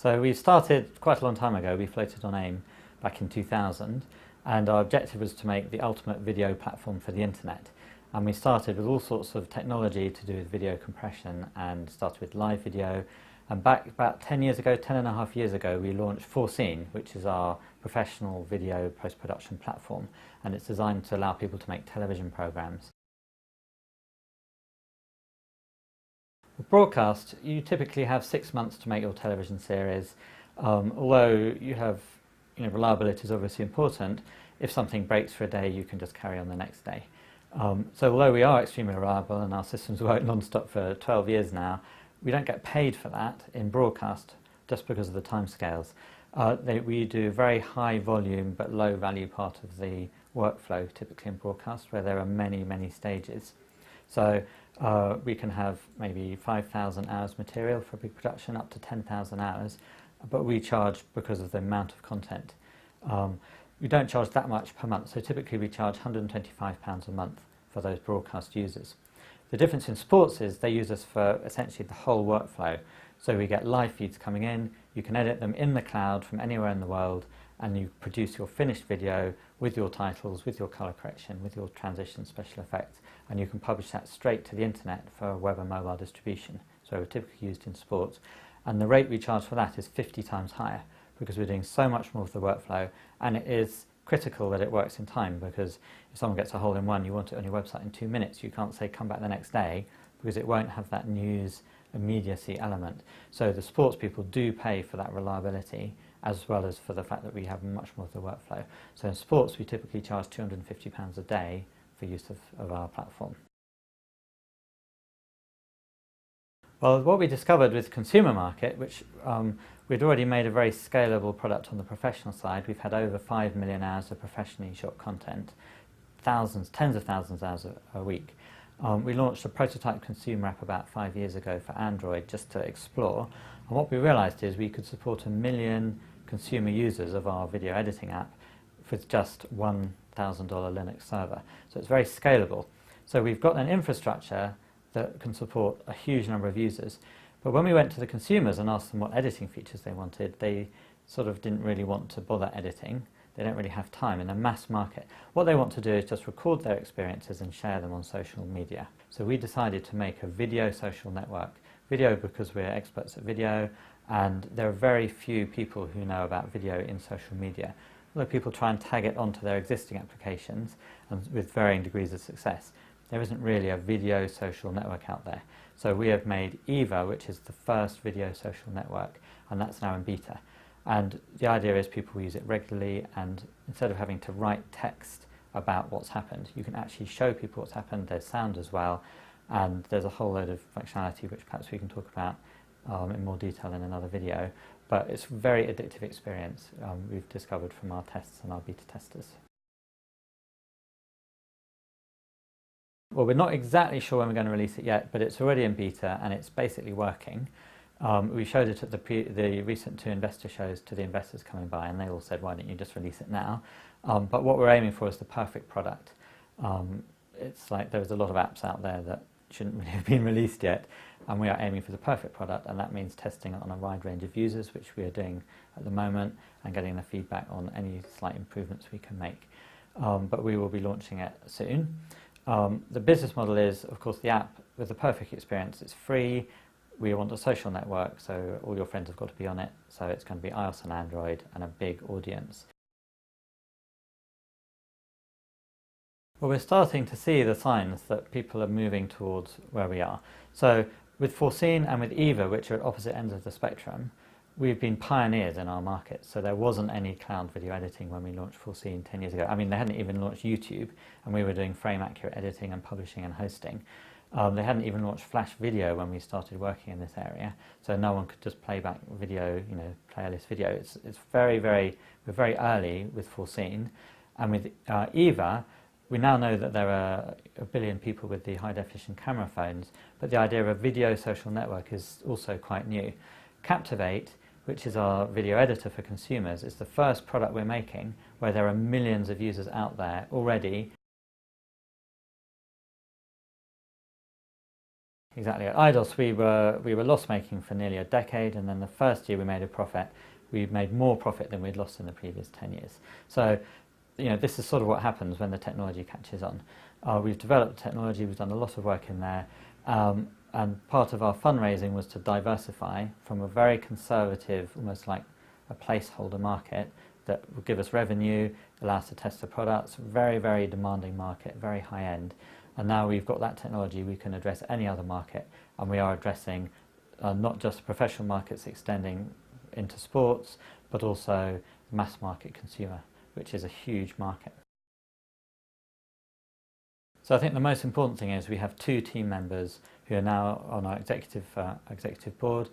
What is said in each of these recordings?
So we started quite a long time ago. We floated on AIM back in 2000, and our objective was to make the ultimate video platform for the internet. And we started with all sorts of technology to do with video compression, and started with live video. And back about 10 years ago, 10 and a half years ago, we launched Foreseen, which is our professional video post-production platform, and it's designed to allow people to make television programs. With broadcast, you typically have 6 months to make your television series. Although you have, reliability is obviously important. If something breaks for a day, you can just carry on the next day. So although we are extremely reliable and our systems work non-stop for 12 years now, we don't get paid for that in broadcast just because of the timescales. We do very high volume but low value part of the workflow typically in broadcast, where there are many, many stages. So we can have maybe 5,000 hours material for a big production, up to 10,000 hours, but we charge because of the amount of content. We don't charge that much per month, so typically we charge £125 a month for those broadcast users. The difference in sports is they use us for essentially the whole workflow. So we get live feeds coming in, you can edit them in the cloud from anywhere in the world, and you produce your finished video with your titles, with your colour correction, with your transition special effects, and you can publish that straight to the internet for web and mobile distribution. So we're typically used in sports, and the rate we charge for that is 50 times higher, because we're doing so much more of the workflow, and it is critical that it works in time, because if someone gets a hole-in-one, you want it on your website in 2 minutes, you can't say come back the next day, because it won't have that news immediacy element. So the sports people do pay for that reliability, as well as for the fact that we have much more of the workflow. So in sports, we typically charge £250 a day for use of our platform. Well, what we discovered with consumer market, which we'd already made a very scalable product on the professional side. We've had over 5 million hours of professionally shot content, thousands, tens of thousands of hours a week. We launched a prototype consumer app about 5 years ago for Android just to explore, and what we realized is we could support 1 million consumer users of our video editing app with just $1,000 Linux server. So it's very scalable. So we've got an infrastructure that can support a huge number of users. But when we went to the consumers and asked them what editing features they wanted, they sort of didn't really want to bother editing. They don't really have time in the mass market. What they want to do is just record their experiences and share them on social media. So we decided to make a video social network. Video because we're experts at video, and there are very few people who know about video in social media. Although people try and tag it onto their existing applications, and with varying degrees of success, there isn't really a video social network out there. So we have made Eva, which is the first video social network, and that's now in beta. And the idea is people use it regularly, and instead of having to write text about what's happened, you can actually show people what's happened. There's sound as well, and there's a whole load of functionality which perhaps we can talk about in more detail in another video. But it's a very addictive experience we've discovered from our tests and our beta testers. Well, we're not exactly sure when we're going to release it yet, but it's already in beta and it's basically working. We showed it at the recent 2 investor shows to the investors coming by, and they all said, why don't you just release it now? But what we're aiming for is the perfect product. It's like there's a lot of apps out there that shouldn't really have been released yet, and we are aiming for the perfect product, and that means testing it on a wide range of users, which we are doing at the moment, and getting the feedback on any slight improvements we can make. But we will be launching it soon. The business model is, of course, the app with the perfect experience. It's free. We want a social network, so all your friends have got to be on it. So it's going to be iOS and Android and a big audience. Well, we're starting to see the signs that people are moving towards where we are. So with Foreseen and with Eva, which are at opposite ends of the spectrum, we've been pioneers in our market. So there wasn't any cloud video editing when we launched Foreseen 10 years ago. I mean, they hadn't even launched YouTube, and we were doing frame accurate editing and publishing and hosting. They hadn't even launched Flash video when we started working in this area, so no one could just play back video, playlist video. It's we're very early with Foreseen, and with Eva, we now know that there are 1 billion people with the high definition camera phones, but the idea of a video social network is also quite new. Captivate, which is our video editor for consumers, is the first product we're making where there are millions of users out there already Exactly. At IDOS, we were loss making for nearly a decade, and then the first year we made a profit. We made more profit than we'd lost in the previous 10 years. So, this is sort of what happens when the technology catches on. We've developed the technology, we've done a lot of work in there, and part of our fundraising was to diversify from a very conservative, almost like a placeholder market that will give us revenue, allow us to test the products, very, very demanding market, very high end. And now we've got that technology, we can address any other market, and we are addressing not just professional markets extending into sports, but also mass market consumer, which is a huge market. So I think the most important thing is we have 2 team members who are now on our executive board.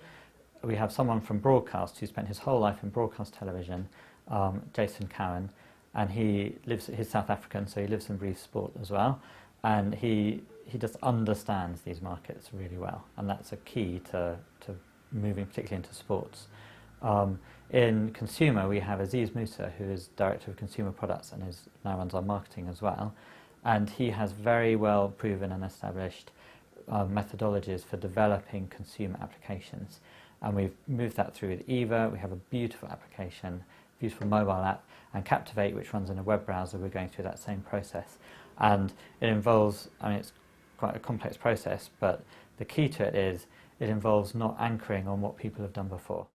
We have someone from broadcast who spent his whole life in broadcast television, Jason Cowan, and he's South African, so he lives and breathes sport as well. And he just understands these markets really well, and that's a key to moving particularly into sports. In consumer, we have Aziz Musa, who is Director of Consumer Products and now runs our marketing as well. And he has very well proven and established methodologies for developing consumer applications. And we've moved that through with Eva. We have a beautiful application, beautiful mobile app, and Captivate, which runs in a web browser. We're going through that same process. And it involves, it's quite a complex process, but the key to it is it involves not anchoring on what people have done before.